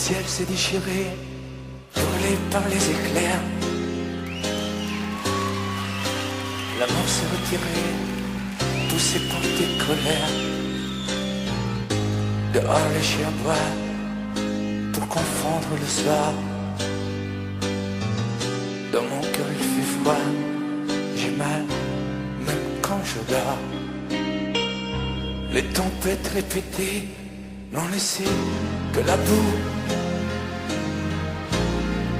ciel s'est déchiré, brûlé par les éclairs. La mort s'est retirée, poussée par tes colères. Dehors les chiens boivent pour confondre le soir. Dans mon cœur il fait froid, j'ai mal même quand je dors. Les tempêtes répétées n'ont laissé que la boue.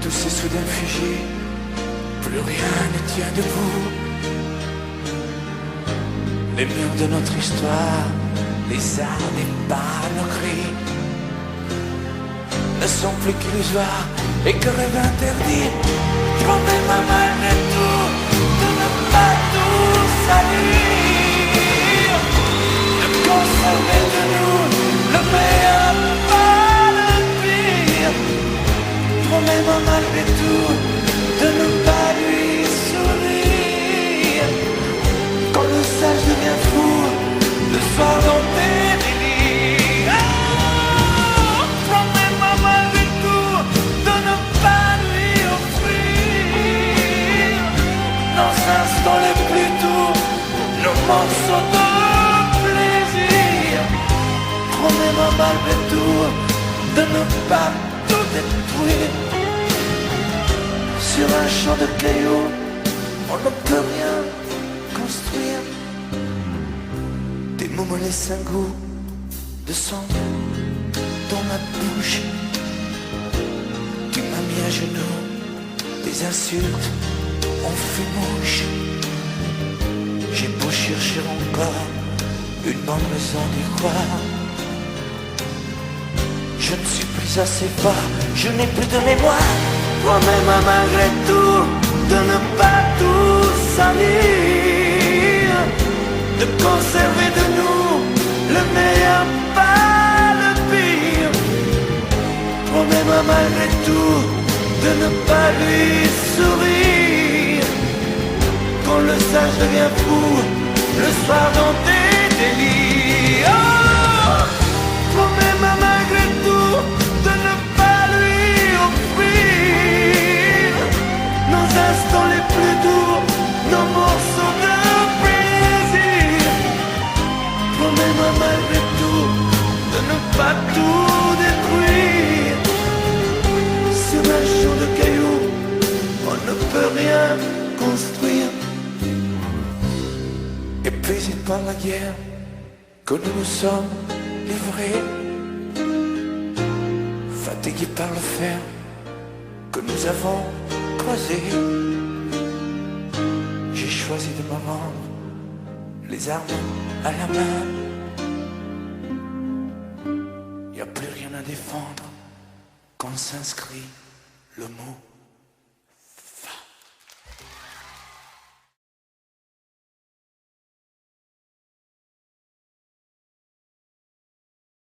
Tout s'est soudain figé, plus rien ne tient debout. Les murs de notre histoire, les arts, les pas, nos cris ne sont plus qu'illusoires et que rêve interdit. Promets ma main et tout, de ne pas tout salir, de conserver de nous le meilleur, pas le pire. Promets-moi malgré tout de ne pas lui sourire quand le sage devient fou le soir dans tes délires. Oh, promets-moi malgré tout de ne pas lui offrir nos instants les plus doux, nos morceaux de plaisir. Promets-moi malgré tout de ne pas tout détruire. Sur un champ de cailloux, on ne peut rien construire. Tes mots me laissent un goût de sang dans ma bouche. Tu m'as mis à genoux, tes insultes ont fait mouche. J'ai beau chercher encore une bonne raison d'y croire, je ne suis plus assez fort, je n'ai plus de mémoire. Promets-moi malgré tout de ne pas tout salir, de conserver de nous le meilleur, pas le pire. Promets-moi malgré tout de ne pas lui sourire quand le sage devient fou le soir dans tes délires. Oh, promets-moi malgré tout de ne pas lui offrir nos instants les plus doux, nos morceaux de plaisir. Promets-moi malgré tout de ne pas tout détruire. Sur un champ de cailloux, on ne peut rien construire. Épuisés par la guerre que nous nous sommes livrés, fatigués par le fer que nous avons croisé, j'ai choisi de me rendre les armes à la main. Y a plus rien à défendre quand s'inscrit le mot